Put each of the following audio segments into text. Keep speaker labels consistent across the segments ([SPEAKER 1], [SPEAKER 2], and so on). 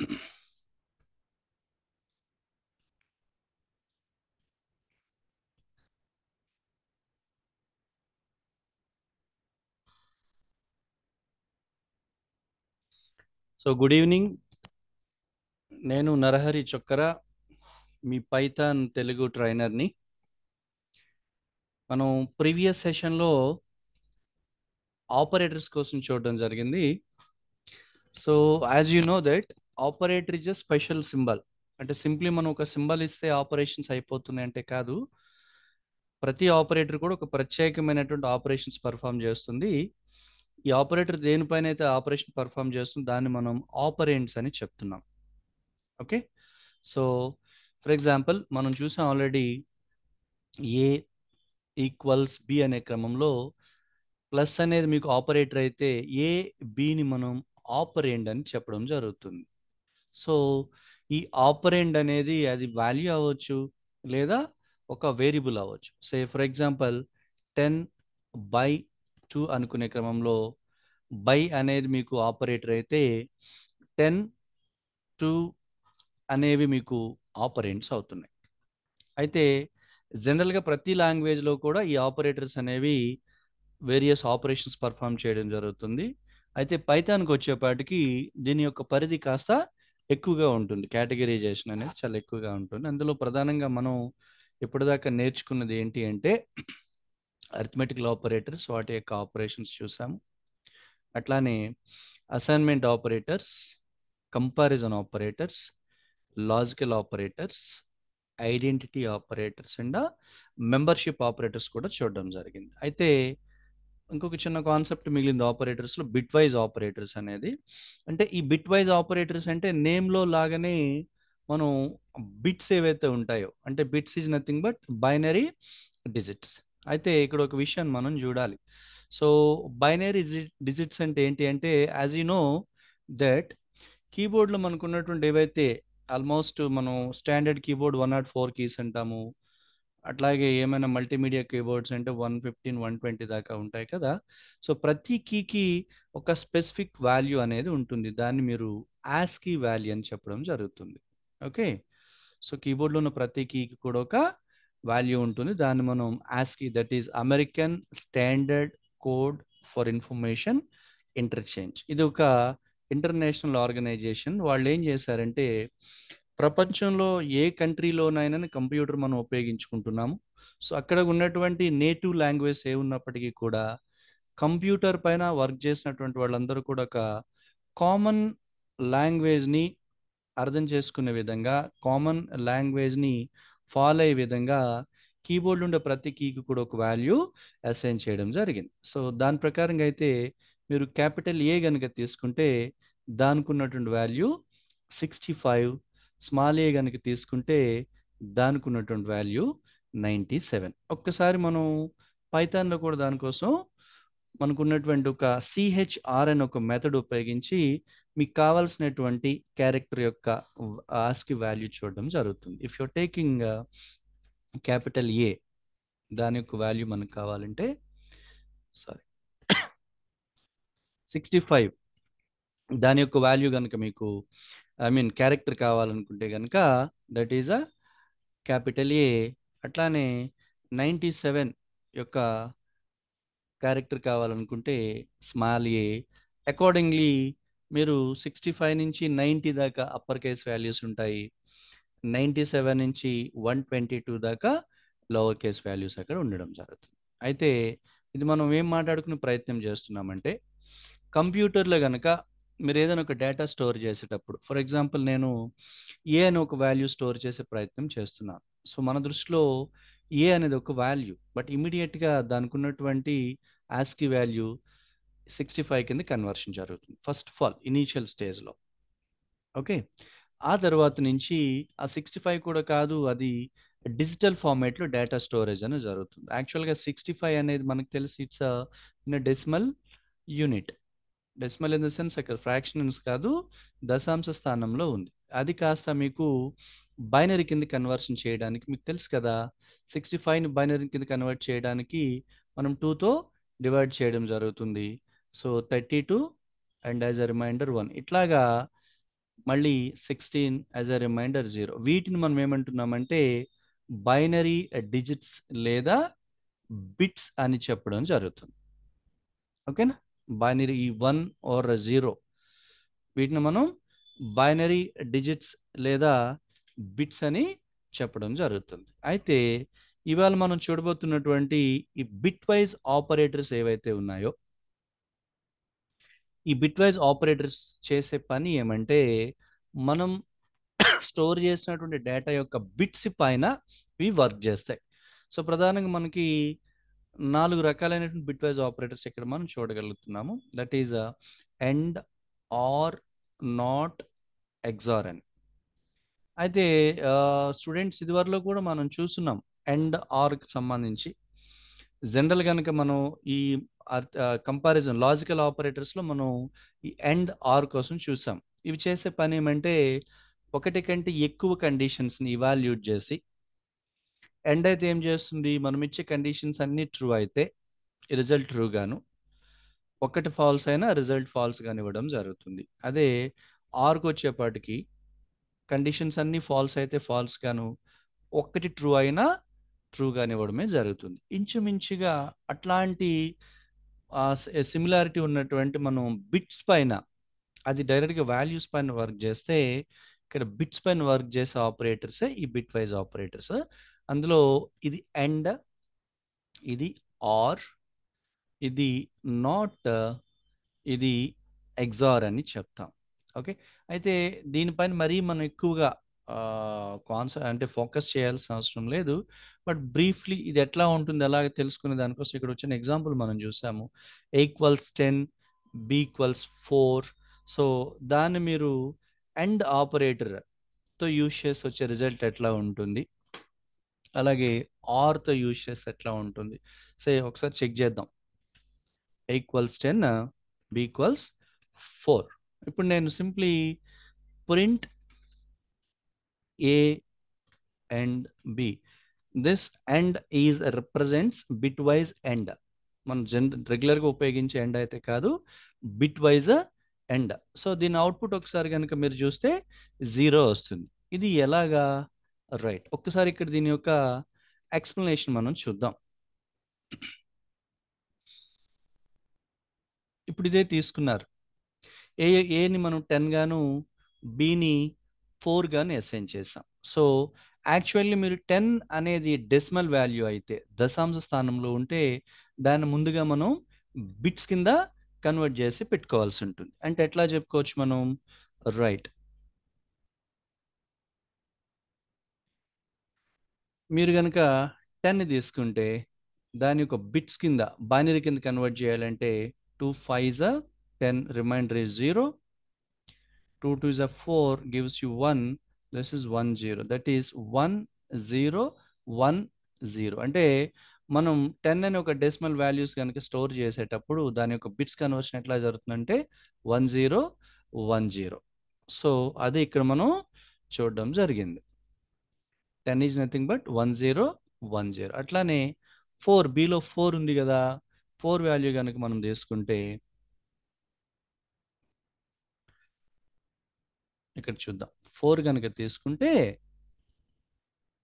[SPEAKER 1] So good evening. నేను నరహరి చొక్కర, మీ Python Telugu ట్రైనర్ని. మనం previous సెషన్లో ఆపరేటర్స్ కోసం చూడడం జరిగింది. So as you know that operator is a special symbol. అంటే సింప్లీ మనం ఒక సింబల్ ఇస్తే ఆపరేషన్స్ అయిపోతున్నాయి అంటే కాదు. ప్రతి ఆపరేటర్ కూడా ఒక ప్రత్యేకమైనటువంటి ఆపరేషన్స్ పర్ఫామ్ చేస్తుంది. ఈ ఆపరేటర్ దేనిపైన అయితే ఆపరేషన్ పర్ఫామ్ చేస్తుంది దాన్ని మనం ఆపరెంట్స్ అని చెప్తున్నాం. ఓకే. సో ఫర్ ఎగ్జాంపుల్ మనం చూసాం ఆల్రెడీ ఏ ఈక్వల్స్ బి అనే క్రమంలో ప్లస్ అనేది మీకు ఆపరేటర్ అయితే ఏ బిని మనం ఆపరెండ్ అని చెప్పడం జరుగుతుంది. సో ఈ ఆపరెండ్ అనేది అది వాల్యూ అవ్వచ్చు లేదా ఒక వేరియబుల్ అవ్వచ్చు. సే ఫర్ ఎగ్జాంపుల్ 10/2 అనుకునే క్రమంలో బై అనేది మీకు ఆపరేటర్ అయితే 10, 2 అనేవి మీకు ఆపరెంట్స్ అవుతున్నాయి. అయితే జనరల్గా ప్రతి లాంగ్వేజ్లో కూడా ఈ ఆపరేటర్స్ అనేవి వేరియస్ ఆపరేషన్స్ పర్ఫామ్ చేయడం జరుగుతుంది. అయితే పైథాన్కి వచ్చేపాటికి దీని యొక్క పరిధి కాస్త ఎక్కువగా ఉంటుంది. కేటగిరైజేషన్ అనేది చాలా ఎక్కువగా ఉంటుంది. అందులో ప్రధానంగా మనం ఇప్పటిదాకా నేర్చుకున్నది ఏంటి అంటే అరిథమెటికల్ ఆపరేటర్స్, వాటి యొక్క ఆపరేషన్స్ చూసాము. అట్లానే assignment operators, comparison operators, logical operators, identity operators and membership operators కూడా చూడడం జరిగింది. అయితే ఇంకొక చిన్న కాన్సెప్ట్ మిగిలింది ఆపరేటర్స్లో, బిట్ వైజ్ ఆపరేటర్స్ అనేది. అంటే ఈ బిట్ వైజ్ ఆపరేటర్స్ అంటే నేమ్లో లాగానే మనం బిట్స్ ఏవైతే ఉంటాయో, అంటే bits is nothing but binary digits. అయితే ఇక్కడ ఒక విషయం మనం చూడాలి. సో బైనరీ డిజిట్స్ అంటే ఏంటి అంటే యాజ్ యూ నో దట్ కీబోర్డ్లో మనకు ఉన్నటువంటి ఏవైతే ఆల్మోస్ట్ మనం స్టాండర్డ్ కీబోర్డ్ 104 కీస్ అంటాము. అట్లాగే ఏమైనా మల్టీమీడియా కీబోర్డ్స్ అంటే 115, 120 దాకా ఉంటాయి కదా. సో ప్రతి కీకి ఒక స్పెసిఫిక్ వాల్యూ అనేది ఉంటుంది. దాన్ని మీరు ఆస్కీ వాల్యూ అని చెప్పడం జరుగుతుంది. ఓకే. సో కీబోర్డ్లో ఉన్న ప్రతి కీకి కూడా ఒక వాల్యూ ఉంటుంది. దాన్ని మనం Aashiqui, that is American standard code for information interchange. ఇది ఒక ఇంటర్నేషనల్ ఆర్గనైజేషన్. వాళ్ళు ఏం చేశారంటే ప్రపంచంలో ఏ కంట్రీలోనైనా కంప్యూటర్ మనం ఉపయోగించుకుంటున్నాము. సో అక్కడ ఉన్నటువంటి నేటివ్ లాంగ్వేజ్ ఏ ఉన్నప్పటికీ కూడా కంప్యూటర్ పైన వర్క్ చేసినటువంటి వాళ్ళందరూ కూడా ఒక కామన్ లాంగ్వేజ్ని అర్థం చేసుకునే విధంగా, కామన్ లాంగ్వేజ్ని ఫాలో అయ్యే విధంగా కీబోర్డ్ ఉండే ప్రతి కీకి కూడా ఒక వాల్యూ అసైన్ చేయడం జరిగింది. సో దాని ప్రకారంగా అయితే మీరు క్యాపిటల్ ఏ కనుక తీసుకుంటే దానికి ఉన్నటువంటి వాల్యూ 65, స్మాల్ ఏ కనుక తీసుకుంటే దానికి ఉన్నటువంటి వాల్యూ 97. ఒక్కసారి మనం పైథాన్లో కూడా దానికోసం మనకు ఉన్నటువంటి ఒక సిహెచ్ఆర్ అని ఒక మెథడ్ ఉపయోగించి మీకు కావాల్సినటువంటి క్యారెక్టర్ యొక్క ఆస్కి వాల్యూ చూడడం జరుగుతుంది. ఇఫ్ యూర్ టేకింగ్ క్యాపిటల్ ఏ, దాని యొక్క వాల్యూ మనకు కావాలంటే సారీ 65, దాని యొక్క వాల్యూ కనుక మీకు క్యారెక్టర్ కావాలనుకుంటే కనుక దట్ ఈజ్ అ క్యాపిటల్ ఏ. అట్లానే 97 యొక్క క్యారెక్టర్ కావాలనుకుంటే స్మాల్ ఏ. అకార్డింగ్లీ మీరు 65 నుంచి 90 దాకా అప్పర్ కేస్ వాల్యూస్ ఉంటాయి. 97 నుంచి 122 దాకా లోవర్ కేస్ వాల్యూస్ అక్కడ ఉండడం జరుగుతుంది. అయితే ఇది మనం ఏం మాట్లాడుకునే ప్రయత్నం చేస్తున్నామంటే కంప్యూటర్లో కనుక మీరు ఏదైనా ఒక డేటా స్టోర్ చేసేటప్పుడు, ఫర్ ఎగ్జాంపుల్ నేను ఏ అని ఒక వాల్యూ స్టోర్ చేసే ప్రయత్నం చేస్తున్నాను. సో మన దృష్టిలో ఏ అనేది ఒక వాల్యూ, బట్ ఇమీడియట్గా దానికి ఉన్నటువంటి ఆస్కీ వాల్యూ 65 కింద కన్వర్షన్ జరుగుతుంది ఫస్ట్ ఆఫ్ ఆల్ ఇనీషియల్ స్టేజ్లో. ఓకే. ఆ తర్వాత నుంచి ఆ 65 కూడా కాదు, అది డిజిటల్ ఫార్మేట్లో డేటా స్టోరేజ్ అనేది జరుగుతుంది. యాక్చువల్గా 65 అనేది మనకు తెలిసి it's in decimal unit. Decimal in the sense అక్కడ ఫ్రాక్షన్స్ కాదు, దశాంశ స్థానంలో ఉంది. అది కాస్త మీకు బైనరీ కింద కన్వర్షన్ చేయడానికి మీకు తెలుసు కదా, 65ని బైనరీ కింద కన్వర్ట్ చేయడానికి మనం 2తో డివైడ్ చేయడం జరుగుతుంది. So 32 and as a remainder 1 ఇట్లాగా మళ్ళీ 16 యాజ్ ఎ రిమైండర్ 0. వీటిని మనం ఏమంటున్నామంటే బైనరీ డిజిట్స్ లేదా బిట్స్ అని చెప్పడం జరుగుతుంది. ఓకేనా? బైనరీ 1 ఆర్ 0 వీటిని మనం బైనరీ డిజిట్స్ లేదా బిట్స్ అని చెప్పడం జరుగుతుంది. అయితే ఇవాళ మనం చూడబోతున్నటువంటి ఈ బిట్ వైజ్ ఆపరేటర్స్ ఏవైతే ఉన్నాయో, ఈ బిట్ వైజ్ ఆపరేటర్స్ చేసే పని ఏమంటే మనం స్టోర్ చేసినటువంటి డేటా యొక్క బిట్స్ పైన ఇవి వర్క్ చేస్తాయి. సో ప్రధానంగా మనకి 4 రకాలైనటువంటి బిట్ వైజ్ ఆపరేటర్స్ ఇక్కడ మనం చూడగలుగుతున్నాము. That is and, or, not, xor అని. అయితే స్టూడెంట్స్ ఇదివరలో కూడా మనం చూస్తున్నాం ఎండ్ ఆర్కి సంబంధించి. జనరల్ కనుక మనం ఈ కంపారిజన్ లాజికల్ ఆపరేటర్స్లో మనం ఈ ఎండ్ ఆర్ కోసం చూసాం. ఇవి చేసే పని ఏమంటే ఒకటి కంటే ఎక్కువ కండిషన్స్ని ఇవాల్యూట్ చేసి ఎండ్ అయితే ఏం చేస్తుంది, మనం ఇచ్చే కండిషన్స్ అన్ని ట్రూ అయితే రిజల్ట్ ట్రూ గాను, ఒకటి ఫాల్స్ అయినా రిజల్ట్ ఫాల్స్ గాని ఇవ్వడం జరుగుతుంది. అదే ఆర్కి వచ్చేపాటికి కండిషన్స్ అన్ని ఫాల్స్ అయితే ఫాల్స్ గాను, ఒక్కటి ట్రూ అయినా ట్రూ గాని ఇవ్వడమే జరుగుతుంది. ఇంచుమించుగా అట్లాంటి సిమిలారిటీ ఉన్నటువంటి మనం బిట్స్ పైన, అది డైరెక్ట్గా వాల్యూస్ పైన వర్క్ చేస్తే ఇక్కడ బిట్స్ పైన వర్క్ చేసే ఆపరేటర్సే ఈ బిట్ వైజ్ ఆపరేటర్స్. అందులో ఇది ఎండ్, ఇది ఆర్, ఇది నాట్, ఇది ఎగ్జార్ అని చెప్తాం. ఓకే. అయితే దీనిపైన మరీ మనం ఎక్కువగా అంటే ఫోకస్ చేయాల్సిన అవసరం లేదు. బట్ బ్రీఫ్లీ ఇది ఎట్లా ఉంటుంది ఎలాగ తెలుసుకునే దానికోసం ఇక్కడ వచ్చిన ఎగ్జాంపుల్ మనం చూసాము. A = 10, B = 4. సో దాన్ని మీరు ఎండ్ ఆపరేటర్తో యూజ్ చేసి వచ్చే రిజల్ట్ ఎట్లా ఉంటుంది, అలాగే ఆర్తో యూజ్ చేసి ఎట్లా ఉంటుంది, ఒకసారి చెక్ చేద్దాం. A = 10, B = 4. ఇప్పుడు నేను simply print A and B. This AND is represents bitwise AND. మనం రెగ్యులర్గా ఉపయోగించే ఎండ్ అయితే కాదు, బిట్ వైజ్ ఎండ్. సో దీని అవుట్పుట్ ఒకసారి కనుక మీరు చూస్తే 0 వస్తుంది. ఇది ఎలాగా? రైట్, ఒక్కసారి ఇక్కడ దీని యొక్క ఎక్స్ప్లెనేషన్ మనం చూద్దాం. ఇప్పుడు ఇదే తీసుకున్నారు. ఏని మనం 10 గాను, బిని 4 గాను అసైన్ చేసాం. సో యాక్చువల్లీ మీరు 10 అనేది డెసిమల్ వాల్యూ అయితే, దశాంశ స్థానంలో ఉంటే దాన్ని ముందుగా మనం బిట్స్ కింద కన్వర్ట్ చేసి పెట్టుకోవాల్సి ఉంటుంది. అంటే ఎట్లా చెప్పుకోవచ్చు మనం? రైట్, మీరు కనుక 10 తీసుకుంటే దాని యొక్క బిట్స్ కింద బైనరీ కింద కన్వర్ట్ చేయాలంటే 2 5s 10, reminder is 0. 2 2s 4 gives you 1. This is 1 0. That is 1 0 1 0. అంటే మనం 10 అనే ఒక డెసిమల్ వాల్యూస్ కనుక స్టోర్ చేసేటప్పుడు దాని యొక్క బిట్స్ కన్వర్షన్ ఎట్లా జరుగుతుందంటే 1 0 1 0. సో అది ఇక్కడ మనం చూడడం జరిగింది. 10 ఈజ్ నథింగ్ బట్ 1 0 1 0. అట్లానే 4, బిలో 4 ఉంది కదా, 4 వాల్యూ కనుక మనం తీసుకుంటే ఇక్కడ చూద్దాం. 4 కనుక తీసుకుంటే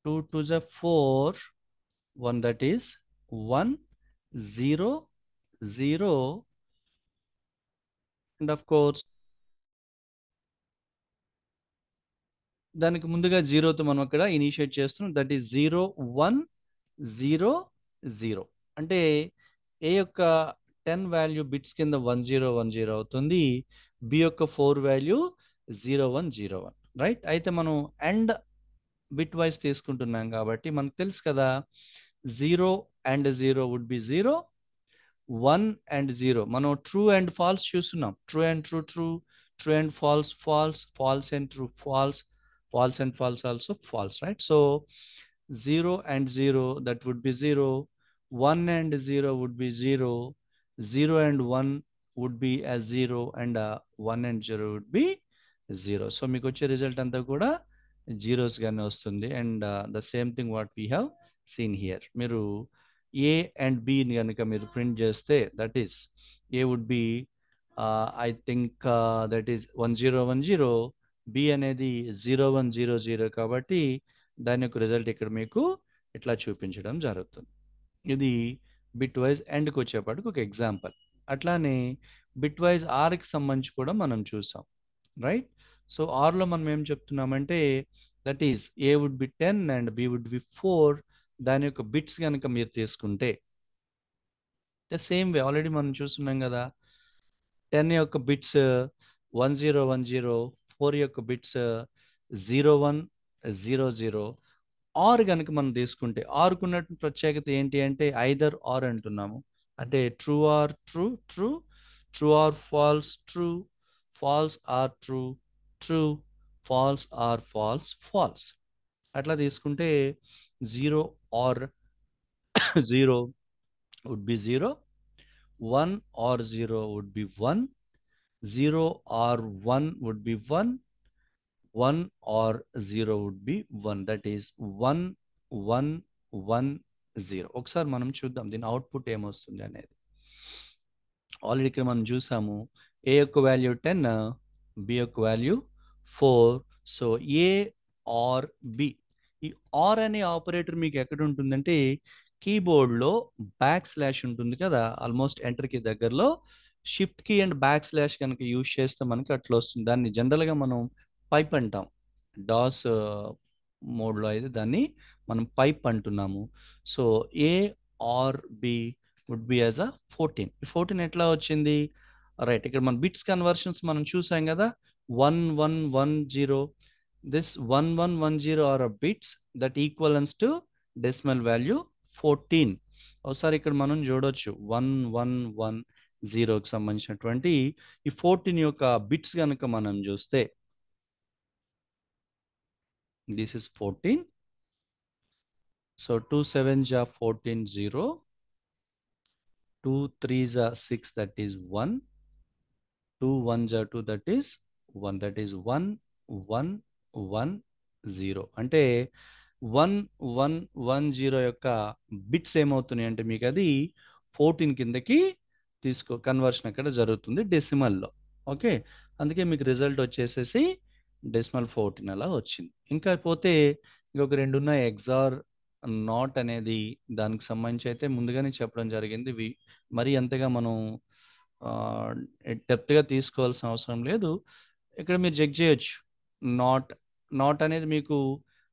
[SPEAKER 1] 2 2s 4, 1, that is 1 0 0, and of course దానికి ముందుగా 0తో మనం అక్కడ ఇనిషియేట్ చేస్తున్నాం. That is 0 1 0 0. అంటే ఏ యొక్క 10 వాల్యూ బిట్స్ కింద 1 0 1 0 అవుతుంది, బి యొక్క 4 వాల్యూ 0 1 0 1. రైట్. అయితే మనం అండ్ బిట్ వైజ్ తీసుకుంటున్నాం కాబట్టి మనకు తెలుసు కదా, 0 and 0 వుడ్ బి 0, 1 and 0 మనం ట్రూ అండ్ ఫాల్స్ చూస్తున్నాం. True and true true, true and false false, false and true false, false and false also false, right? So 0 and 0, that would be 0, 1 and 0 would be 0, 0 and 1 would be as 0, and 1 and 0 would be 0. So మీకు వచ్చే result అంతా కూడా zeros గానే వస్తుంది. And the same thing what we have seen here. మీరు A and బిని కనుక మీరు ప్రింట్ చేస్తే that is A would be I think that is 1 0 1 0, B అనేది 0100 కాబట్టి దాని యొక్క రిజల్ట్ ఇక్కడ మీకు ఇట్లా చూపించడం జరుగుతుంది. ఇది బిట్ వైజ్ ఎండ్కి వచ్చేపాటికి ఒక ఎగ్జాంపుల్. అట్లానే బిట్ వైజ్ ఆర్కి సంబంధించి కూడా మనం చూసాం, రైట్? సో ఆర్లో మనం ఏం చెప్తున్నామంటే that is A would be 10 and b would be 4. దాని యొక్క బిట్స్ కనుక మీరు తీసుకుంటే ద సేమ్ వే ఆల్రెడీ మనం చూస్తున్నాం కదా. 10 యొక్క బిట్స్ 1010, 4 యొక్క బిట్స్ 0100. ఆర్ కనుక మనం తీసుకుంటే ఆర్కు ఉన్నట్టు ప్రత్యేకత ఏంటి అంటే ఐదర్ ఆర్ అంటున్నాము. అంటే true or true true, true or false true, false or true true, false or false false. అట్లా తీసుకుంటే 0 or 0 would be 0, 1 or 0 would be 1, 0 or 1 would be 1, 1 or 0 would be 1. That is 1 1 1 0. ఒకసారి మనం చూద్దాం దీని output ఏమొస్తుంది అనేది. Already ఇక్కడ మనం చూసాము ఏ యొక్క వాల్యూ 10, బి యొక్క value 4. So A or B. ఈ ఆర్ అనే ఆపరేటర్ మీకు ఎక్కడ ఉంటుందంటే కీబోర్డ్లో బ్యాక్ స్లాష్ ఉంటుంది కదా, ఆల్మోస్ట్ ఎంటర్కి దగ్గరలో shift key and backslash కనుక యూజ్ చేస్తే మనకి అట్లా వస్తుంది. దాన్ని జనరల్గా మనం పైప్ అంటాం. డాస్ మోడ్లో అయితే దాన్ని మనం పైప్ అంటున్నాము. So A or B would be as a 14. ఈ 14 ఎట్లా వచ్చింది? రైట్, ఇక్కడ మన బిట్స్ కన్వర్షన్స్ మనం చూసాం కదా. 1110, this 1110 are bits that equivalence to decimal value 14. ఒకసారి ఇక్కడ మనం చూడొచ్చు 1110కి సంబంధించినటువంటి ఈ 14 యొక్క బిట్స్ కనుక మనం చూస్తే this is 14. So 2 7s are 14 0, 2 3s are 6, that is 1, 2 1s are 2, that is 1, that is 1 1 1 0. అంటే 1110 యొక్క బిట్స్ ఏమవుతున్నాయి అంటే మీకు అది 14 కిందకి కన్వర్షన్ అక్కడ జరుగుతుంది డెసిమల్లో. ఓకే, అందుకే మీకు రిజల్ట్ వచ్చేసేసి డెసిమల్ 14 అలా వచ్చింది. ఇంకా పోతే ఇంకొక రెండు ఉన్నాయి, ఎగ్జార్ నాట్ అనేది. దానికి సంబంధించి అయితే ముందుగానే చెప్పడం జరిగింది. మరి అంతగా మనం డెప్త్గా తీసుకోవాల్సిన అవసరం లేదు. ఇక్కడ మీరు చెక్ చేయొచ్చు. నాట్ నాట్ అనేది మీకు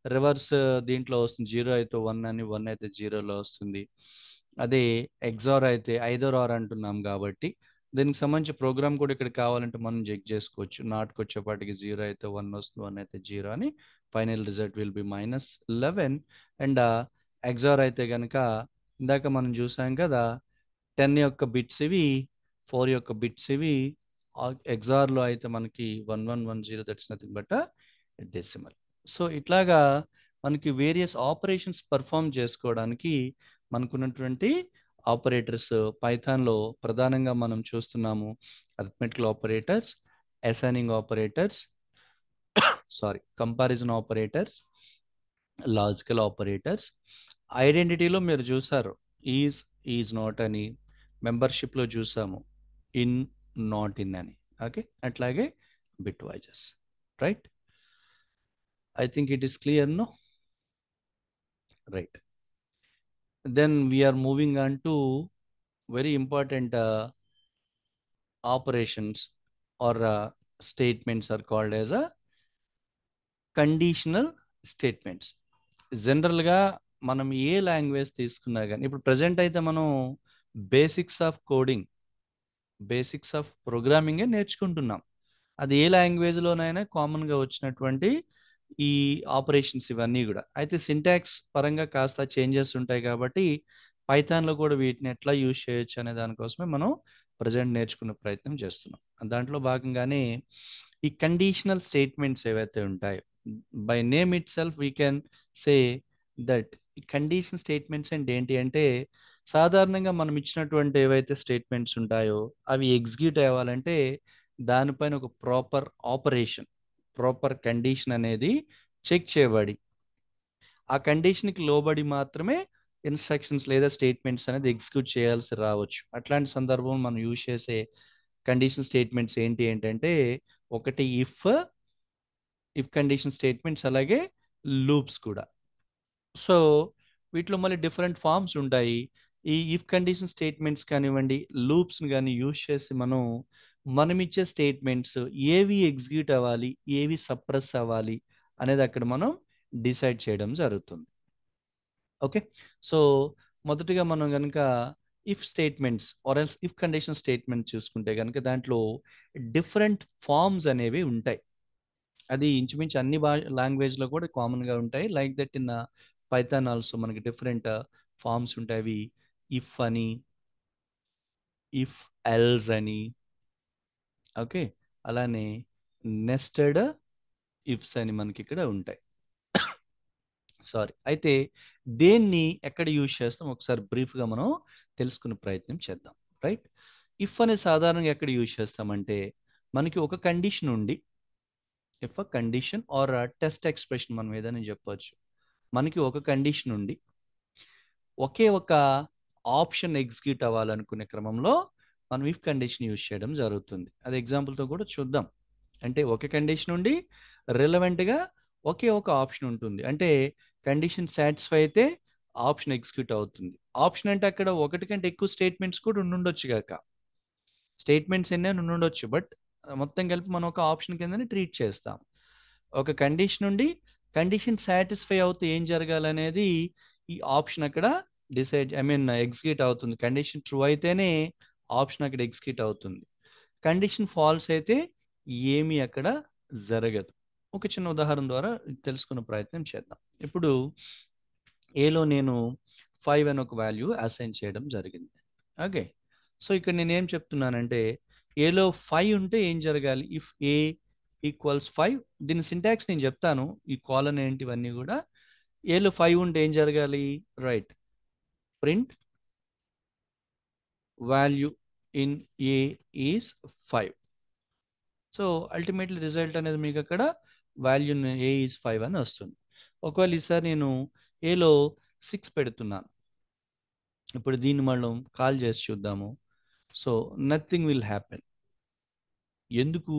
[SPEAKER 1] రివర్స్ దీంట్లో వస్తుంది. 0 అయితే 1 అని, 1 అయితే 0లో వస్తుంది. అదే ఎగ్జార్ అయితే ఐదర్ ఆర్ అంటున్నాం కాబట్టి దీనికి సంబంధించి ప్రోగ్రామ్ కూడా ఇక్కడ కావాలంటే మనం చెక్ చేసుకోవచ్చు. నాట్కి వచ్చేపాటికి 0 అయితే 1 వస్తుంది, 1 అయితే 0 అని. Final result will be -11. And XOR అయితే కనుక ఇందాక మనం చూసాం కదా 10 యొక్క బిట్స్ ఇవి, 4 యొక్క బిట్స్ ఇవి. ఎగ్జార్లో అయితే మనకి 1110, that's nothing but decimal. So ఇట్లాగా మనకి వేరియస్ ఆపరేషన్స్ పర్ఫామ్ చేసుకోవడానికి మనకున్నటువంటి ఆపరేటర్స్ పైథాన్లో ప్రధానంగా మనం చూస్తున్నాము. Arithmetical operators, assigning operators, comparison operators, logical operators. ఐడెంటిటీలో మీరు చూసారు ఈజ్ నాట్ అని, మెంబర్షిప్లో చూసాము ఇన్ నాట్ ఇన్ అని. ఓకే, అట్లాగే bit wises. Right, I think it is clear, no? Right. Then we are moving on to very important operations or statements are called as a conditional statements. జనరల్గా మనం ఏ language తీసుకున్నా కానీ, ఇప్పుడు present అయితే మనం basics of coding, basics of ప్రోగ్రామింగే నేర్చుకుంటున్నాం. అది ఏ లాంగ్వేజ్లోనైనా కామన్గా వచ్చినటువంటి ఈ ఆపరేషన్స్ ఇవన్నీ కూడా. అయితే సింటాక్స్ పరంగా కాస్త చేంజెస్ ఉంటాయి కాబట్టి పైథాన్లో కూడా వీటిని ఎట్లా యూజ్ చేయొచ్చు అనే దానికోసమే మనం ప్రజెంట్ నేర్చుకునే ప్రయత్నం చేస్తున్నాం. దాంట్లో భాగంగానే ఈ కండిషనల్ స్టేట్మెంట్స్ ఏవైతే ఉంటాయో, by name it self we can say that ఈ కండిషన్ స్టేట్మెంట్స్ అంటే ఏంటి అంటే, సాధారణంగా మనం ఇచ్చినటువంటి ఏవైతే స్టేట్మెంట్స్ ఉంటాయో అవి ఎగ్జిక్యూట్ అవ్వాలంటే దానిపైన ఒక ప్రాపర్ ఆపరేషన్, ప్రాపర్ కండిషన్ అనేది చెక్ చేయబడి ఆ కండిషన్కి లోబడి మాత్రమే ఇన్స్ట్రక్షన్స్ లేదా స్టేట్మెంట్స్ అనేది ఎగ్జిక్యూట్ చేయాల్సి రావచ్చు. అట్లాంటి సందర్భం మనం యూజ్ చేసే కండిషన్ స్టేట్మెంట్స్ ఏంటి ఏంటంటే, ఒకటి ఇఫ్, ఇఫ్ కండిషన్ స్టేట్మెంట్స్ అలాగే లూప్స్ కూడా. సో వీటిలో మళ్ళీ డిఫరెంట్ ఫార్మ్స్ ఉంటాయి. ఈ ఇఫ్ కండిషన్ స్టేట్మెంట్స్ కానివ్వండి, లూప్స్ని కానీ యూజ్ చేసి మనం ఇచ్చే స్టేట్మెంట్స్ ఏవి ఎగ్జిక్యూట్ అవ్వాలి, ఏవి సప్రెస్ అవ్వాలి అనేది అక్కడ మనం డిసైడ్ చేయడం జరుగుతుంది. ఓకే. సో మొదటిగా మనం కనుక if statements or else if condition statement చూసుకుంటే కనుక దాంట్లో డిఫరెంట్ ఫార్మ్స్ అనేవి ఉంటాయి. అది ఇంచుమించు అన్ని లాంగ్వేజ్లో కూడా కామన్గా ఉంటాయి. Like that in Python also మనకి డిఫరెంట్ ఫార్మ్స్ ఉంటాయి. అవి ఇఫ్ అని, ఇఫ్ ఎల్స్ అని, ఓకే, అలానే నెస్టెడ్ ఇఫ్స్ అని మనకి ఇక్కడ ఉంటాయి. సారీ. అయితే దేన్ని ఎక్కడ యూజ్ చేస్తాం ఒకసారి బ్రీఫ్గా మనం తెలుసుకునే ప్రయత్నం చేద్దాం. రైట్. ఇఫ్ అనే సాధారణంగా ఎక్కడ యూజ్ చేస్తామంటే మనకి ఒక కండిషన్ ఉండి, if a condition or test expression మనం ఏదైనా చెప్పవచ్చు. మనకి ఒక కండిషన్ ఉండి ఒకే ఒక ఆప్షన్ ఎగ్జిక్యూట్ అవ్వాలనుకునే క్రమంలో మనం ఇఫ్ కండిషన్ యూజ్ చేయడం జరుగుతుంది. అది ఎగ్జాంపుల్తో కూడా చూద్దాం. అంటే ఒక కండిషన్ ఉండి రిలవెంట్గా ఒకే ఒక ఆప్షన్ ఉంటుంది. అంటే కండిషన్ సాటిస్ఫై అయితే ఆప్షన్ ఎగ్జిక్యూట్ అవుతుంది. ఆప్షన్ అంటే అక్కడ ఒకటి కంటే ఎక్కువ స్టేట్మెంట్స్ కూడా ఉండుండొచ్చు కాక, స్టేట్మెంట్స్ ఎన్ని ఉండుండొచ్చు, బట్ మొత్తం కలిపి మనం ఒక ఆప్షన్ కిందనే ట్రీట్ చేస్తాం. ఒక కండిషన్ నుండి కండిషన్ సాటిస్ఫై అవుతే ఏం జరగాలనేది ఈ ఆప్షన్ అక్కడ ఎగ్జిక్యూట్ అవుతుంది. కండిషన్ ట్రూ అయితేనే ఆప్షన్ అక్కడ ఎగ్జిక్యూట్ అవుతుంది. కండిషన్ ఫాల్స్ అయితే ఏమీ అక్కడ జరగదు. ఒక చిన్న ఉదాహరణ ద్వారా తెలుసుకునే ప్రయత్నం చేద్దాం. ఇప్పుడు ఏలో నేను 5 అని ఒక వాల్యూ అసైన్ చేయడం జరిగింది. ఓకే. సో ఇక్కడ నేను ఏం చెప్తున్నానంటే ఏలో 5 ఉంటే ఏం జరగాలి? ఇఫ్ ఏ ఈక్వల్స్ 5, దీని సింటాక్స్ నేను చెప్తాను. ఈ కాలన్ ఏంటివన్నీ కూడా. ఏలో 5 ఉంటే ఏం జరగాలి? Right. Print value in a is 5. So ultimately result అనేది మీకు అక్కడ వాల్యూ ఏ ఈజ్ 5 అని వస్తుంది. ఒకవేళ ఈసారి నేను ఏలో 6 పెడుతున్నాను. ఇప్పుడు దీన్ని మనం కాల్ చేసి చూద్దాము. So nothing will happen. ఎందుకు?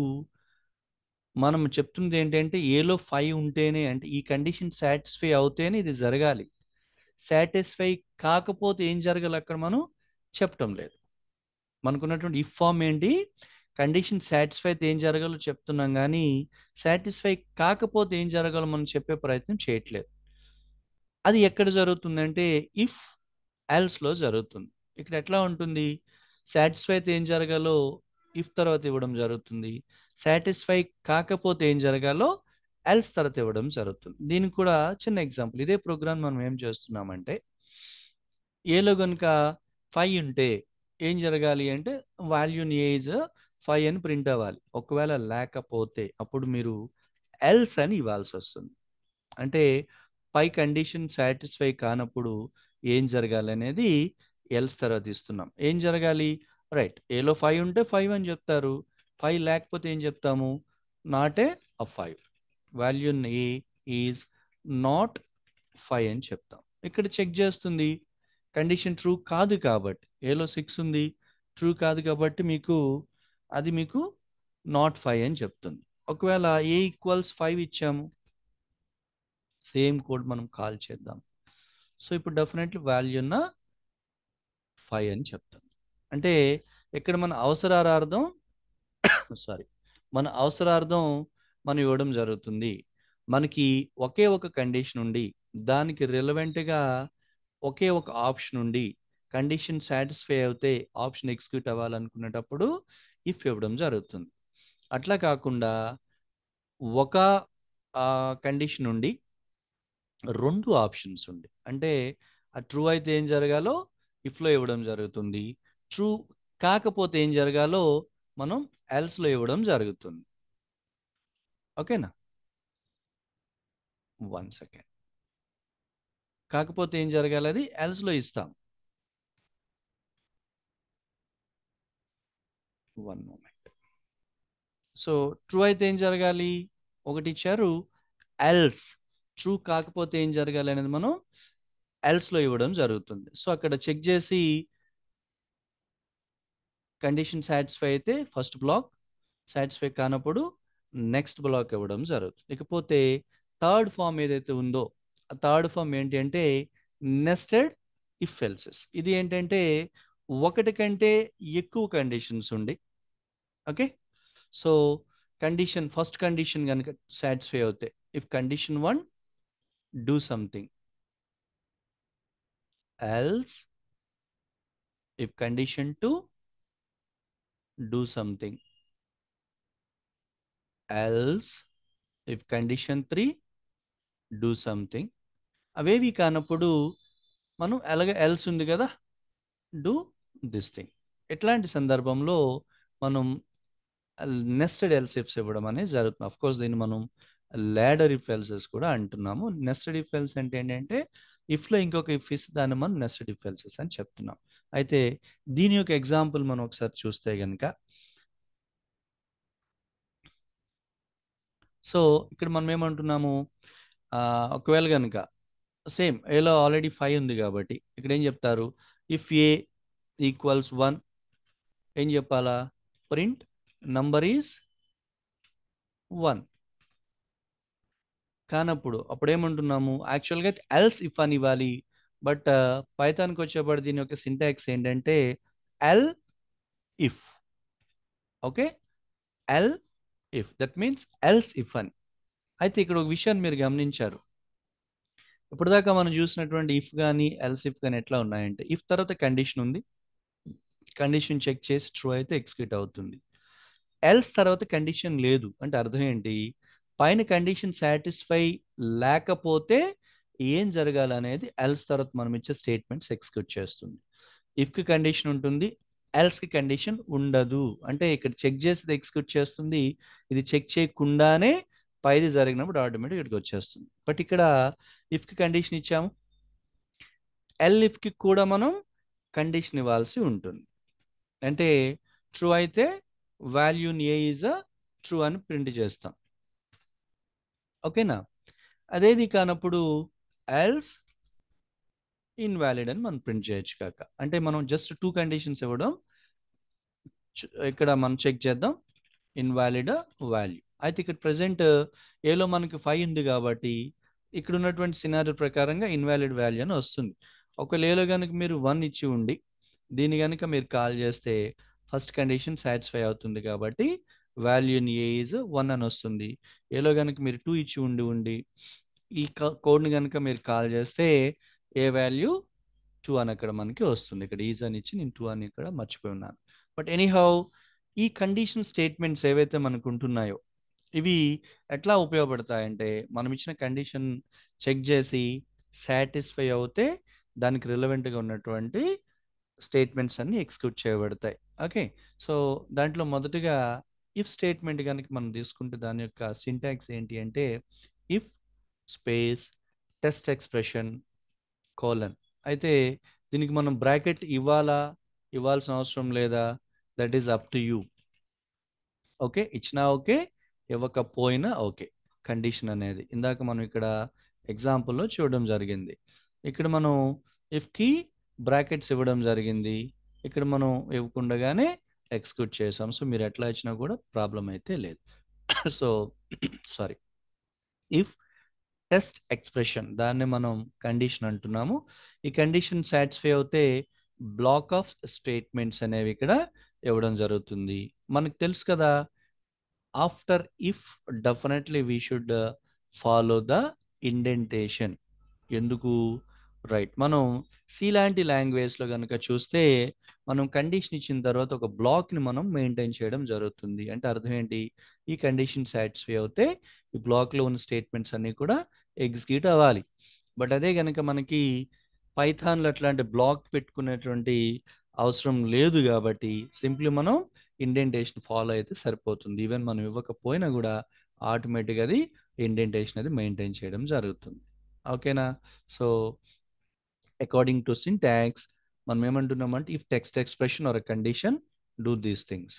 [SPEAKER 1] మనం చెప్తుంది ఏంటంటే ఏలో 5 ఉంటేనే, అంటే ఈ కండిషన్ సాటిస్ఫై అవుతేనే ఇది జరగాలి. సాటిస్ఫై కాకపోతే ఏం జరగాలి అక్కడ మనం చెప్పటం లేదు. మనకున్నటువంటి ఇఫ్ ఫామ్ ఏంటి? కండిషన్ సాటిస్ఫై అయితే ఏం జరగాలో చెప్తున్నాం, కానీ సాటిస్ఫై కాకపోతే ఏం జరగాలో మనం చెప్పే ప్రయత్నం చేయట్లేదు. అది ఎక్కడ జరుగుతుందంటే ఇఫ్ ఎల్స్లో జరుగుతుంది. ఇక్కడ ఎట్లా ఉంటుంది? సాటిస్ఫై అయితే ఏం జరగాలో ఇఫ్ తర్వాత ఇవ్వడం జరుగుతుంది. సాటిస్ఫై కాకపోతే ఏం జరగాలో ఎల్స్ తర్వాత ఇవ్వడం జరుగుతుంది. దీనికి కూడా చిన్న ఎగ్జాంపుల్. ఇదే ప్రోగ్రామ్ మనం ఏం చేస్తున్నామంటే ఏలో కనుక 5 ఉంటే ఏం జరగాలి అంటే వాల్యూ ఏజ్ 5 అని ప్రింట్ అవ్వాలి. ఒకవేళ లేకపోతే అప్పుడు మీరు ఎల్స్ అని ఇవ్వాల్సి వస్తుంది. అంటే పై కండిషన్ సాటిస్ఫై కానప్పుడు ఏం జరగాలి అనేది ఎల్స్ తర్వాత ఇస్తున్నాం. ఏం జరగాలి? రైట్. ఏలో 5 ఉంటే 5 అని చెప్తారు. 5 లేకపోతే ఏం చెప్తాము? Not a 5. Value A is not 5 అని చెప్తాం. ఇక్కడ చెక్ చేస్తుంది కండిషన్ ట్రూ కాదు కాబట్టి. ఏలో 6 ఉంది, ట్రూ కాదు కాబట్టి మీకు నాట్ 5 అని చెప్తుంది. ఒకవేళ ఏ ఈక్వల్స్ 5 ఇచ్చాము, సేమ్ కోడ్ మనం కాల్ చేద్దాం. సో ఇప్పుడు డెఫినెట్లీ వాల్యూ 5 అని చెప్తాం. అంటే ఇక్కడ మన అవసరార్థం సారీ మన అవసరార్థం మనం ఇవ్వడం జరుగుతుంది. మనకి ఒకే ఒక కండిషన్ ఉండి దానికి రిలవెంట్గా ఒకే ఒక ఆప్షన్ ఉండి కండిషన్ సాటిస్ఫై అవుతే ఆప్షన్ ఎగ్జిక్యూట్ అవ్వాలనుకునేటప్పుడు ఇఫ్ ఇవ్వడం జరుగుతుంది. అట్లా కాకుండా ఒక కండిషన్ ఉండి 2 ఆప్షన్స్ ఉండి, అంటే ఆ ట్రూ అయితే ఏం జరగాలో ఇఫ్లో ఇవ్వడం జరుగుతుంది. ట్రూ కాకపోతే ఏం జరగాలో మనం ఎల్స్లో ఇవ్వడం జరుగుతుంది. ఓకేనా? 1 సెకండ్. కాకపోతే ఏం జరగాలి? అది ఎల్స్లో ఇస్తాం. 1 మూమెంట్. సో ట్రూ అయితే ఏం జరగాలి? ఒకటి ఇచ్చారు. ఎల్స్ ట్రూ కాకపోతే ఏం జరగాలి అనేది మనం ఎల్స్లో ఇవ్వడం జరుగుతుంది. సో అక్కడ చెక్ చేసి కండిషన్ సాటిస్ఫై అయితే ఫస్ట్ బ్లాక్, సాటిస్ఫై కానప్పుడు నెక్స్ట్ బ్లాక్ ఇవ్వడం జరుగుతుంది. ఇకపోతే థర్డ్ ఫామ్ ఏదైతే ఉందో ఆ థర్డ్ ఫామ్ ఏంటి అంటే నెస్టెడ్ ఇఫ్ ఎల్సెస్. ఇది ఏంటంటే ఒకటి కంటే ఎక్కువ కండిషన్స్ ఉండి, okay, so condition first condition కనుక సాటిస్ఫై అవుతే, if condition 1 do something, else if condition 2 do something, else if condition 3 do something. అవేవి కానప్పుడు మనం ఎలాగ ఎల్స్ ఉంది కదా, డూ దిస్ థింగ్. ఇట్లాంటి సందర్భంలో మనం నెస్టెడ్ ఎల్సిఫ్స్ ఇవ్వడం అనేది జరుగుతుంది. అఫ్ కోర్స్ దీన్ని మనం లాడర్ ఇఫ్ ఎల్సెస్ కూడా అంటున్నాము. నెస్టెడ్ ఇఫ్ ఎల్స్ అంటే ఏంటంటే ఇఫ్లో ఇంకొక ఇఫ్ ఇస్తే దాన్ని మనం నెస్టెడ్ ఇఫ్ ఎల్సెస్ అని చెప్తున్నాం. అయితే దీని యొక్క ఎగ్జాంపుల్ మనం ఒకసారి చూస్తే కనుక, సో ఇక్కడ మనం ఏమంటున్నాము, ఒకవేళ కనుక సేమ్ ఏలో ఆల్రెడీ 5 ఉంది కాబట్టి ఇక్కడ ఏం చెప్తారు, ఇఫ్ ఏ ఈక్వల్స్ 1 ఏం చెప్పాలా, ప్రింట్ నంబర్ ఈజ్ 1 కానప్పుడు అప్పుడు ఏమంటున్నాము, యాక్చువల్గా ఎల్స్ ఇఫ్ అని ఇవ్వాలి. బట్ పైథాన్కి వచ్చేప్పటి దీని యొక్క సింటాక్స్ ఏంటంటే L if. Okay, L if that means else if అని. అయితే ఇక్కడ ఒక విషయాన్ని మీరు గమనించారు, ఇప్పటిదాకా మనం చూసినటువంటి ఇఫ్ కానీ ఎల్స్ ఇఫ్ కానీ ఎట్లా ఉన్నాయంటే ఇఫ్ తర్వాత కండిషన్ ఉంది, కండిషన్ చెక్ చేసి ట్రూ అయితే ఎగ్జిక్యూట్ అవుతుంది. ఎల్స్ తర్వాత కండిషన్ లేదు అంటే అర్థం ఏంటి, పైన కండిషన్ సాటిస్ఫై లేకపోతే ఏం జరగాలనేది ఎల్స్ తర్వాత మనం ఇచ్చే స్టేట్మెంట్స్ ఎగ్జిక్యూట్ చేస్తుంది. ఇఫ్కి కండిషన్ ఉంటుంది, ఎల్స్కి కండిషన్ ఉండదు. అంటే ఇక్కడ చెక్ చేసేది ఎగ్జిక్యూట్ చేస్తుంది, ఇది చెక్ చేయకుండానే పైది జరిగినప్పుడు ఆటోమేటిక్ ఇక్కడికి వచ్చేస్తుంది. బట్ ఇక్కడ ఇఫ్కి కండిషన్ ఇచ్చాము, ఎల్ ఇఫ్కి కూడా మనం కండిషన్ ఇవ్వాల్సి ఉంటుంది. అంటే ట్రూ అయితే వాల్యూని ఏ ఈజ్ అ ట్రూ అని ప్రింట్ చేస్తాం. ఓకేనా, అదేది కానప్పుడు ఎల్స్ ఇన్వాలిడ్ అని మనం ప్రింట్ చేయొచ్చు కాక. అంటే మనం జస్ట్ 2 కండిషన్స్ ఇవ్వడం, ఇక్కడ మనం చెక్ చేద్దాం ఇన్వాలిడ్ వాల్యూ. అయితే ఇక్కడ ప్రెసెంట్ ఏలో మనకి 5 ఉంది కాబట్టి ఇక్కడ ఉన్నటువంటి సినారియో ప్రకారంగా ఇన్వాలిడ్ వాల్యూ అని వస్తుంది. ఒకవేళ ఏలో కనుక మీరు 1 ఇచ్చి ఉండి దీన్ని కనుక మీరు కాల్ చేస్తే ఫస్ట్ కండిషన్ సాటిస్ఫై అవుతుంది కాబట్టి వాల్యూని ఏ ఈజ్ 1 అని వస్తుంది. ఏలో కనుక మీరు 2 ఇచ్చి ఉండి ఈ కోడ్ని కనుక మీరు కాల్ చేస్తే ఏ వాల్యూ 2 అని అక్కడ మనకి వస్తుంది. ఇక్కడ ఈజ్ అని ఇచ్చి నేను 2 అని ఇక్కడ మర్చిపోయి ఉన్నాను. బట్ ఎనీహౌ ఈ కండిషన్ స్టేట్మెంట్స్ ఏవైతే మనకు ఉంటున్నాయో ఇవి ఎట్లా ఉపయోగపడతాయంటే మనం ఇచ్చిన కండిషన్ చెక్ చేసి సాటిస్ఫై అవుతే దానికి రిలవెంట్గా ఉన్నటువంటి స్టేట్మెంట్స్ అన్ని ఎగ్జిక్యూట్ చేయబడతాయి. ఓకే, సో దాంట్లో మొదటగా ఇఫ్ స్టేట్మెంట్ కనుక మనం తీసుకుంటే దాని యొక్క సింటాక్స్ ఏంటి అంటే if space test expression colon. అయితే దీనికి మనం బ్రాకెట్ ఇవ్వాల్సిన అవసరం లేదా, that is up to you. Okay, ఇచ్చినా ఓకే, ఇవ్వకపోయినా ఓకే. కండిషన్ అనేది ఇందాక మనం ఇక్కడ ఎగ్జాంపుల్లో చూడడం జరిగింది. ఇక్కడ మనం ఇఫ్కి బ్రాకెట్స్ ఇవ్వడం జరిగింది, ఇక్కడ మనం ఇవ్వకుండానే ఎక్స్క్యూట్ చేసాం. సో మీరు ఎట్లా ఇచ్చినా కూడా ప్రాబ్లం అయితే లేదు. So sorry, if test expression దాన్ని మనం కండిషన్ అంటున్నాము. ఈ కండిషన్ సాటిస్ఫై అవుతే బ్లాక్ ఆఫ్ స్టేట్మెంట్స్ అనేవి ఇక్కడ ఇవ్వడం జరుగుతుంది. మనకు తెలుసు కదా, after if definitely we should follow the indentation. ఎందుకు, రైట్, మనం సి లాంటి లాంగ్వేజ్లో కనుక చూస్తే మనం కండిషన్ ఇచ్చిన తర్వాత ఒక బ్లాక్ని మనం మెయింటైన్ చేయడం జరుగుతుంది. అంటే అర్థం ఏంటి, ఈ కండిషన్ సాటిస్ఫై అవుతే ఈ బ్లాక్లో ఉన్న స్టేట్మెంట్స్ అన్నీ కూడా ఎగ్జిక్యూట్ అవ్వాలి. బట్ అదే కనుక మనకి పైథాన్లో అట్లాంటి బ్లాక్ పెట్టుకునేటువంటి అవసరం లేదు కాబట్టి సింప్లీ మనం ఇండెంటేషన్ ఫాలో అయితే సరిపోతుంది. ఈవెన్ మనం ఇవ్వకపోయినా కూడా ఆటోమేటిక్గా అది ఇండెంటేషన్ అది మెయింటైన్ చేయడం జరుగుతుంది. ఓకేనా, సో అకార్డింగ్ టు సింటాక్స్ మనం ఏమంటున్నామంటే if text expression or condition do these things,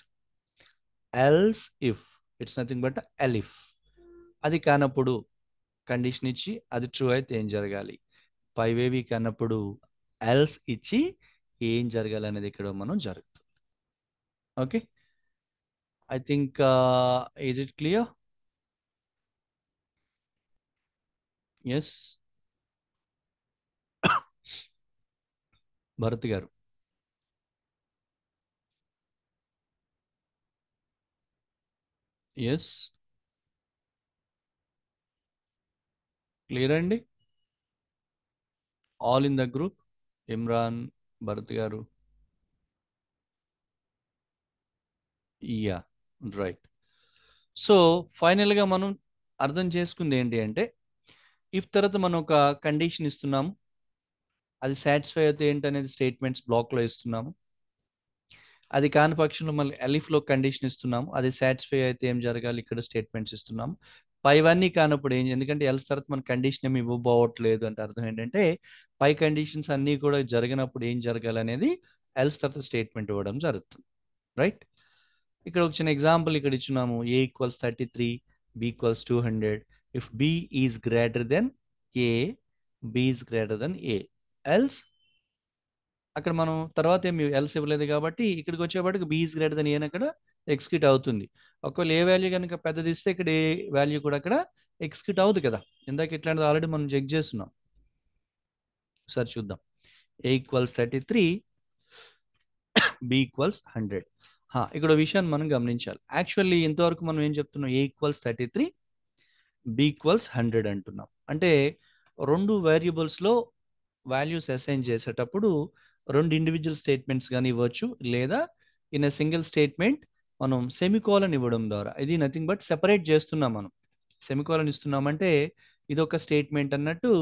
[SPEAKER 1] else if it's nothing but elif. అది కానప్పుడు కండిషన్ ఇచ్చి అది ట్రూ అయితే ఏం జరగాలి, పైవేవి కానప్పుడు ఎల్స్ ఇచ్చి ఏం జరగాలి అనేది ఇక్కడ మనం జరుగుతుంది. Okay, I think is it clear? Yes. Bharat garu. Yes. Clear అండి. All in the group. Imran, Bharat garu. Yeah, right. So ఫైనల్గా మనం అర్థం చేసుకుంది ఏంటి అంటే, ఇఫ్ తర్వాత మనం ఒక కండిషన్ ఇస్తున్నాము, అది సాటిస్ఫై అయితే ఏంటనేది స్టేట్మెంట్స్ బ్లాక్లో ఇస్తున్నాము. అది కాని పక్షంలో మళ్ళీ ఎలిఫ్లో కండిషన్ ఇస్తున్నాము, అది సాటిస్ఫై అయితే ఏం జరగాలి, ఇక్కడ స్టేట్మెంట్స్ ఇస్తున్నాము. పైవన్నీ కానప్పుడు ఏం, ఎందుకంటే ఎల్స్ తర్వాత మన కండిషన్ ఏమి ఇవ్వబోవట్లేదు అంటే అర్థం ఏంటంటే, పై కండిషన్స్ అన్నీ కూడా జరిగినప్పుడు ఏం జరగాలి అనేది ఎల్స్ తర్వాత స్టేట్మెంట్ ఇవ్వడం జరుగుతుంది. రైట్. ఇక్కడ ఒక చిన్న ఎగ్జాంపుల్ ఇక్కడ ఇచ్చున్నాము. A equals 33, b equals 200. If b is greater than a, b is greater than a, else. అక్కడ మనం తర్వాత ఏమి ఎల్స్ ఇవ్వలేదు కాబట్టి ఇక్కడికి వచ్చేపాటికి b is greater than a అని అక్కడ ఎక్స్క్యూట్ అవుతుంది. ఒకవేళ ఏ వాల్యూ కనుక పెద్దది ఇస్తే ఇక్కడ ఏ వాల్యూ కూడా అక్కడ ఎక్స్క్యూట్ అవుతుంది కదా. ఇందాక ఇట్లాంటిది ఆల్రెడీ మనం చెక్ చేస్తున్నాం. ఒకసారి చూద్దాం. ఏ ఈక్వల్స్ 33, బి ఈక్వల్స్ 100. ఇక్కడ విషయాన్ని మనం గమనించాలి. యాక్చువల్లీ ఇంతవరకు మనం ఏం చెప్తున్నాం, ఏ ఈక్వల్స్ 33, బి ఈక్వల్స్ 100 అంటున్నాం. అంటే రెండు వేరియబుల్స్లో వాల్యూస్ అసైన్ చేసేటప్పుడు రెండు ఇండివిజువల్ స్టేట్మెంట్స్ కానీ ఇవ్వచ్చు, లేదా ఇన్ ఎ సింగిల్ స్టేట్మెంట్ మనం సెమికోలన్ ఇవ్వడం ద్వారా, ఇది నథింగ్ బట్ సెపరేట్ చేస్తున్నాం మనం. సెమికోలన్ ఇస్తున్నామంటే ఇదొక స్టేట్మెంట్ అన్నట్టు,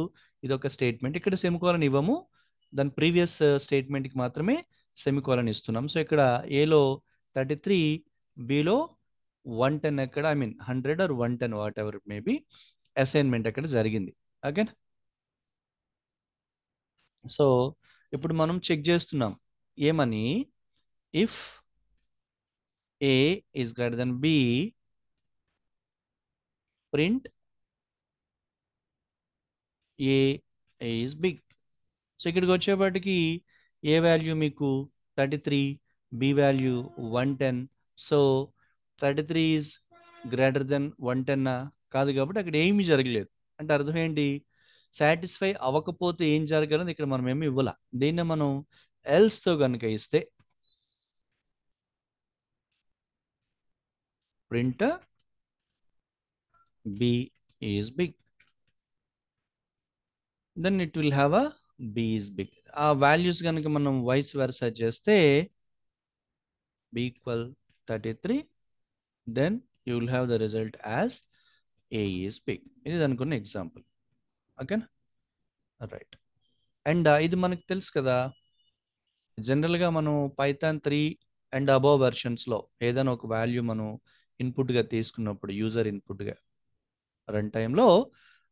[SPEAKER 1] ఇదొక స్టేట్మెంట్. ఇక్కడ సెమికోలన్ ఇవ్వము, దాని ప్రీవియస్ స్టేట్మెంట్కి మాత్రమే సెమికోలన్ ఇస్తున్నాం. సో ఇక్కడ ఏలో 33, బిలో 110 ఎక్కడ, I mean 100 or 110 whatever it may be, assignment అక్కడ జరిగింది. ఓకే. సో ఇప్పుడు మనం చెక్ చేస్తున్నాం ఏమని, if A is greater than B, print A is big. So ఇక్కడికి వచ్చేపాటికి ఏ వాల్యూ మీకు 33, B value 110. So 33 is greater than 110 కాదు కాబట్టి అక్కడ ఏమీ జరగలేదు. అంటే అర్థం ఏంటి, సాటిస్ఫై అవ్వకపోతే ఏం జరగాలని ఇక్కడ మనం ఏమి ఇవ్వాల. దీన్ని మనం ఎల్స్తో కనుక ఇస్తే, print B is big, then it will have a B is big. ఆ వాల్యూస్ కనుక మనం వైస్ వెర్సా చేస్తే, B equal 33, then you will have the result as A is big. ఇది దానికి ఎగ్జాంపుల్. ఓకేనా, రైట్. అండ్ ఇది మనకు తెలుసు కదా, జనరల్గా మనం పైథాన్ 3 అండ్ అబోవ్ వెర్షన్స్లో ఏదైనా ఒక వాల్యూ మనం ఇన్పుట్గా తీసుకున్నప్పుడు, యూజర్ ఇన్పుట్గా రన్ టైంలో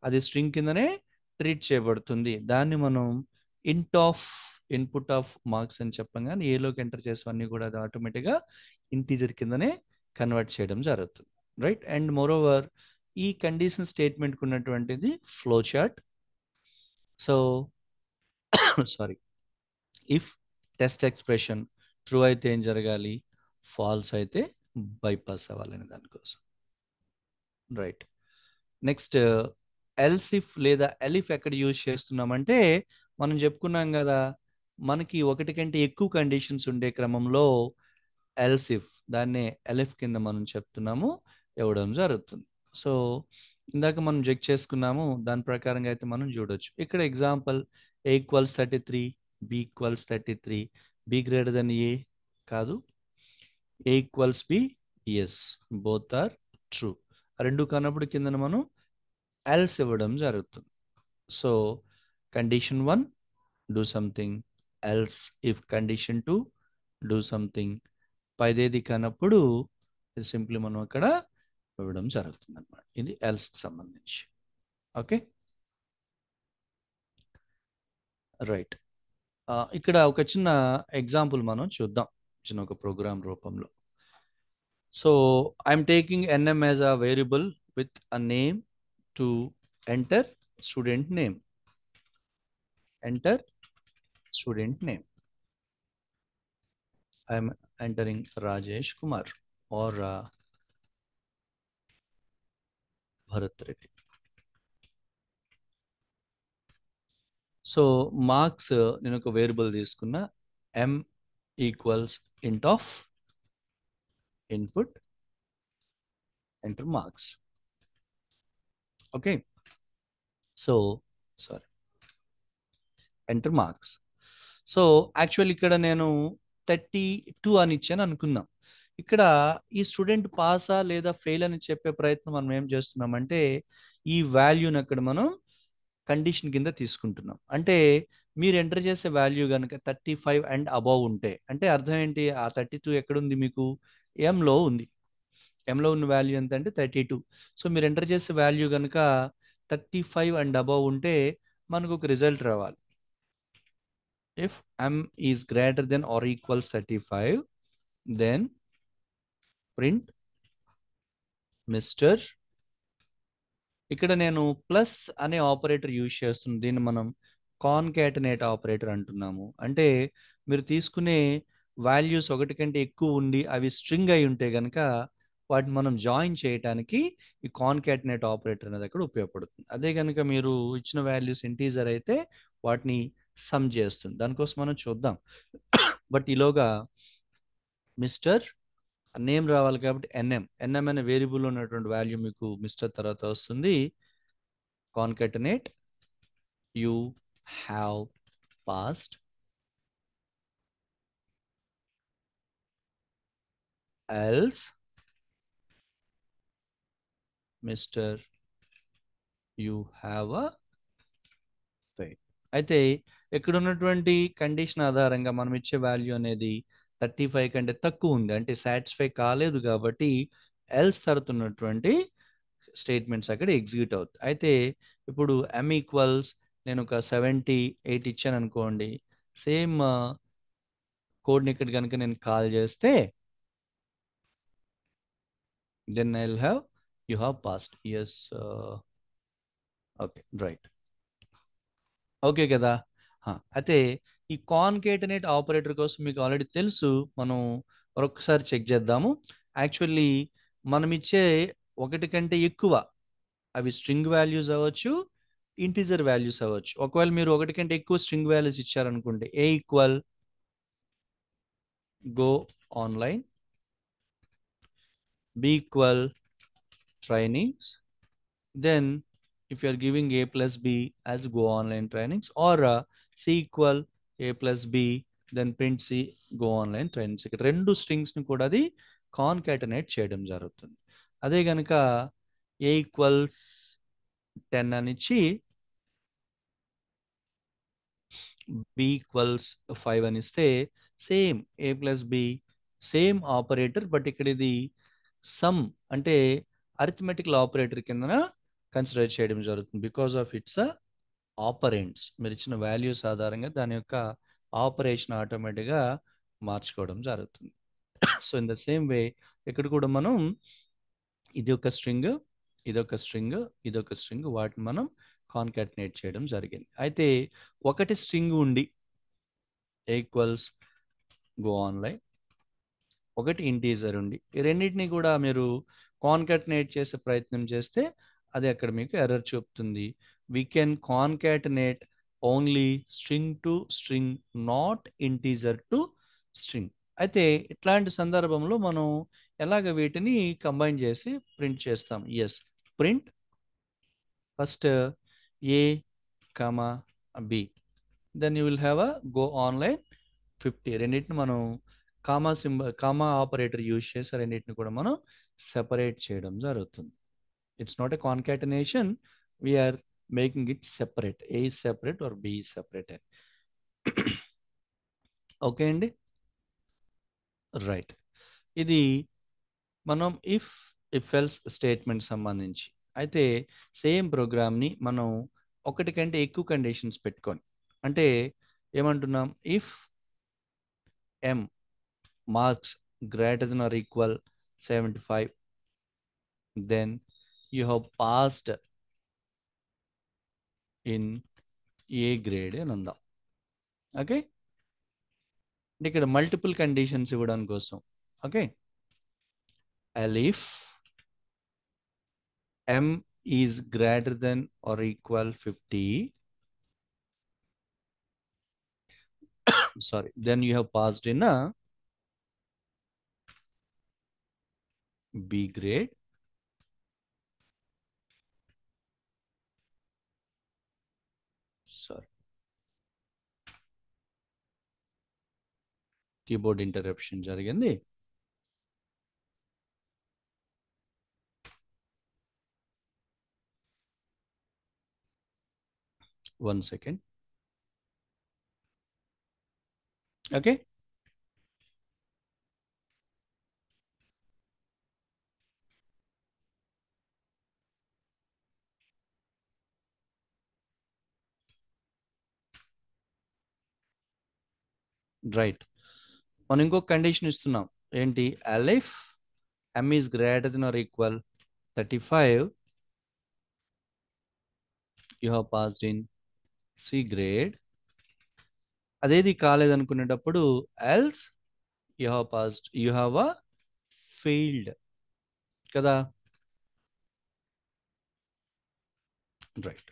[SPEAKER 1] అది స్ట్రింగ్ కిందనే ట్రీట్ చేయబడుతుంది. దాన్ని మనం ఇంట్ ఆఫ్ ఇన్పుట్ ఆఫ్ మార్క్స్ అని చెప్పం, కానీ ఏలోకి ఎంటర్ చేసేవన్నీ కూడా అది ఆటోమేటిక్గా ఇంటీజర్ కిందనే కన్వర్ట్ చేయడం జరుగుతుంది. రైట్. అండ్ మోర్ ఓవర్ ఈ కండిషన్ స్టేట్మెంట్కి ఉన్నటువంటిది flow chart. So sorry, if test expression true అయితే ఏం జరగాలి, ఫాల్స్ అయితే బైపాస్ అవ్వాలని దానికోసం. రైట్. నెక్స్ట్ ఎల్స్ ఇఫ్ లేదా ఎలిఫ్ ఎక్కడ యూజ్ చేస్తున్నామంటే, మనం చెప్పుకున్నాం కదా, మనకి ఒకటి కంటే ఎక్కువ కండిషన్స్ ఉండే క్రమంలో ఎల్స్ ఇఫ్, దాన్నే ఎలిఫ్ కింద మనం చెప్తున్నాము, ఇవ్వడం జరుగుతుంది. సో ఇందాక మనం చెక్ చేసుకున్నాము, దాని ప్రకారంగా అయితే మనం చూడొచ్చు. ఇక్కడ example, a equals 33, b equals 33, b greater than a కాదు, a equals b, yes, both are true. రెండు కానప్పుడు కింద మనం ఎల్స్ ఇవ్వడం జరుగుతుంది. So condition 1 do something, else if condition 2 do something. పైదేది కానప్పుడు సింప్లీ మనం అక్కడ ఇవ్వడం జరుగుతుంది అనమాట. ఇది ఎల్స్కి సంబంధించి. Okay, right. ఇక్కడ ఒక చిన్న ఎగ్జాంపుల్ మనం చూద్దాం, చిన్న ఒక ప్రోగ్రామ్ రూపంలో. So I'm taking NM as a variable with a name to enter student name. Enter student name. I'm entering Rajesh Kumar or Bharat Reddy. So marks నేను ఒక వేరియబుల్ తీసుకున్న m equals int of input enter marks. Okay, so sorry, enter marks. So actual ఇక్కడ నేను 32 అని ఇచ్చాను అనుకుందాం. ఇక్కడ ఈ స్టూడెంట్ పాసా లేదా ఫెయిల్ అని చెప్పే ప్రయత్నం మనం ఏం చేస్తున్నామంటే ఈ వాల్యూని అక్కడ మనం కండిషన్ కింద తీసుకుంటున్నాం. అంటే మీరు ఎంటర్ చేసే వాల్యూ కనుక 35 అండ్ అబవ్ ఉంటే అంటే అర్థం ఏంటి, ఆ 32 ఎక్కడుంది మీకు, ఎంలో ఉంది. ఎంలో ఉన్న వాల్యూ ఎంత అంటే 32. సో మీరు ఎంటర్ చేసే వాల్యూ కనుక 35 అండ్ అబవ్ ఉంటే మనకు ఒక రిజల్ట్ రావాలి. If m is greater than or equals 35, then print Mr. ఇక్కడ నేను ప్లస్ అనే ఆపరేటర్ యూజ్ చేస్తున్నాను. దీన్ని మనం కాన్కాటనేట్ ఆపరేటర్ అంటున్నాము. అంటే మీరు తీసుకునే వాల్యూస్ ఒకటి కంటే ఎక్కువ ఉండి అవి స్ట్రింగ్ అయి ఉంటే కనుక వాటిని మనం జాయిన్ చేయడానికి ఈ కాన్కాటనేట్ ఆపరేటర్ అనేది అక్కడ ఉపయోగపడుతుంది. అదే కనుక మీరు ఇచ్చిన వాల్యూస్ ఇంటీజర్ అయితే వాటిని సమ్ చేస్తుంది. దానికోసం మనం చూద్దాం. బట్ ఈలోగా మిస్టర్ నేమ్ రావాలి కాబట్టి ఎన్ఎం అనే వేరియబుల్ ఉన్నటువంటి వాల్యూ మీకు మిస్టర్ తర్వాత వస్తుంది. Concatenate you have passed else mister you have a fail. అయితే ఇక్కడ ఉన్నటువంటి కండిషన్ ఆధారంగా మనం ఇచ్చే వాల్యూ అనేది 35 కంటే తక్కువ ఉంది, అంటే సాటిస్ఫై కాలేదు కాబట్టి ఎల్స్ తరుతున్నటువంటి స్టేట్మెంట్స్ అక్కడ ఎగ్జిక్యూట్ అవుతాయి. అయితే ఇప్పుడు m ఈక్వల్స్ నేను ఒక 78 ఇచ్చాను అనుకోండి, సేమ్ కోడ్ని ఇక్కడ కనుక నేను కాల్ చేస్తే then I will have you have passed yes. Okay right, okay కదా. అయితే ఈ కాన్కేటనేట్ ఆపరేటర్ కోసం మీకు ఆల్రెడీ తెలుసు, మనం మరొకసారి చెక్ చేద్దాము. యాక్చువల్లీ మనం ఇచ్చే ఒకటి కంటే ఎక్కువ అవి స్ట్రింగ్ వాల్యూస్ అవ్వచ్చు, ఇంటీజర్ వాల్యూస్ అవ్వచ్చు. ఒకవేళ మీరు ఒకటి కంటే ఎక్కువ స్ట్రింగ్ వాల్యూస్ ఇచ్చారనుకుంటే a equal go online, b equal trainings, then if you are giving a plus b as go online trainings, or c equal a plus b then print c go online trainings. ఇక్కడ రెండు strings ని కూడా అది కాన్కాటనేట్ చేయడం జరుగుతుంది. అదే గనుక a equals 10 అని ఇచ్చి b ఈక్వల్స్ 5 అని ఇస్తే same a plus b same operator, but ఇక్కడ ఇది సమ్ అంటే అరిథమెటికల్ ఆపరేటర్ కిందన కన్సిడర్ చేయడం జరుగుతుంది. బికాస్ ఆఫ్ ఇట్స్ ఆపరెంట్స్, మీరు ఇచ్చిన వాల్యూస్ ఆధారంగా దాని యొక్క ఆపరేషన్ ఆటోమేటిక్గా మార్చుకోవడం జరుగుతుంది. So in the same way ఇక్కడ కూడా మనం ఇది ఒక స్ట్రింగ్, ఇదొక స్ట్రింగ్, ఇదొక స్ట్రింగ్, వాటిని మనం కాన్కాటినేట్ చేయడం జరిగింది. అయితే ఒకటి స్ట్రింగ్ ఉండి ఈక్వల్స్ గో ఆన్లైన్, ఒకటి ఇంటీజర్ ఉండి ఈ రెండింటిని కూడా మీరు కాన్కాటినేట్ చేసే ప్రయత్నం చేస్తే అది అక్కడ మీకు ఎర్రర్ చూపుతుంది. We can కాన్కాటినేట్ only string to string, not integer to string. అయితే ఇట్లాంటి సందర్భంలో మనం ఎలాగ వీటిని కంబైన్ చేసి ప్రింట్ చేస్తాం. Yes, print first A comma B, then you will have a go online 50. రెండింటిని మనం కామా ఆపరేటర్ యూజ్ చేసి రెండింటిని కూడా మనం సెపరేట్ చేయడం జరుగుతుంది. It's not a concatenation, we are making it separate, a is separate or b is separate అని. Okay అండి, రైట్. ఇది మనం ఇఫ్ ఎల్స్ స్టేట్మెంట్ సంబంధించి. అయితే సేమ్ ప్రోగ్రామ్ని మనం ఒకటి కంటే ఎక్కువ కండిషన్స్ పెట్టుకొని, అంటే ఏమంటున్నాం, if m marks greater than or equal 75, then you have passed in A grade అని ఉందాం. ఓకే, ఇక్కడ మల్టిపుల్ కండిషన్స్ ఇవ్వడానికి కోసం. Okay, if m is greater than or equal 50, sorry, then you have passed in a B grade. Sorry, keyboard interruption జరిగింది. 1 second. Okay. Right. మనం ఇంకొక condition ఇస్తున్నాం. ఏంటి? అలిఫ్ m is greater than or equal 35, you have passed in C grade. అదేది కాలేదనుకునేటప్పుడు else you have a failed కదా. Right.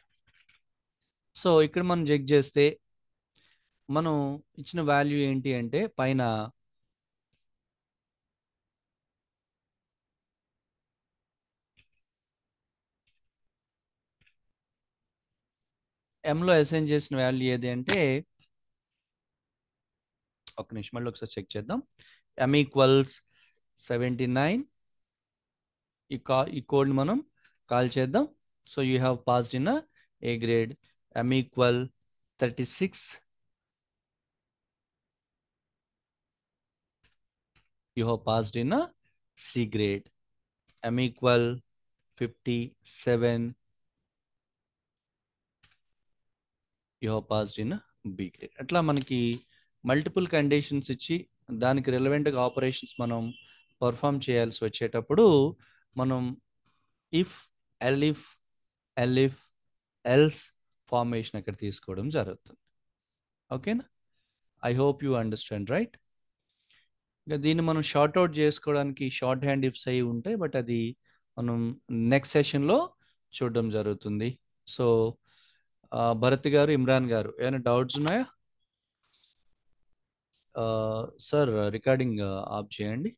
[SPEAKER 1] So ఇక్కడ మనం చెక్ చేస్తే మనం ఇచ్చిన వాల్యూ ఏంటి అంటే పైన ఎంలో అసైన్ చేసిన వాల్యూ ఏది అంటే, ఒక నిమిషం మళ్ళీ ఒకసారి చెక్ చేద్దాం. m equals 79. ఈ కోడ్ని మనం కాల్ చేద్దాం. So you have passed in A grade. m equal 36, you have passed in a C grade. M equal 57, you have passed in a B grade. అట్లా మనకి మల్టిపుల్ కండిషన్స్ ఇచ్చి దానికి రిలవెంట్గా operations మనం perform చేయాల్సి వచ్చేటప్పుడు మనం ఇఫ్, ఎలిఫ్, ఎలిఫ్, ఎల్స్ ఫార్మేషన్ అక్కడ తీసుకోవడం జరుగుతుంది. ఓకేనా? I hope you understand, right? ఇంకా దీన్ని మనం షార్ట్ అవుట్ చేసుకోవడానికి షార్ట్ హ్యాండ్ ఇఫ్స్ అయి ఉంటాయి, బట్ అది మనం నెక్స్ట్ సెషన్లో చూడడం జరుగుతుంది. సో భరత్ గారు, ఇమ్రాన్ గారు, ఏమైనా డౌట్స్ ఉన్నాయా? సార్ రికార్డింగ్ ఆఫ్ చేయండి.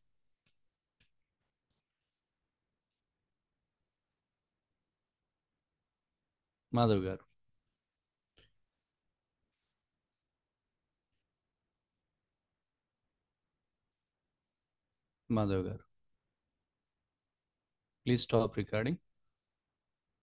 [SPEAKER 1] మాధవ్ గారు. మాధవ్ గారు, ప్లీజ్ స్టాప్ రికార్డింగ్.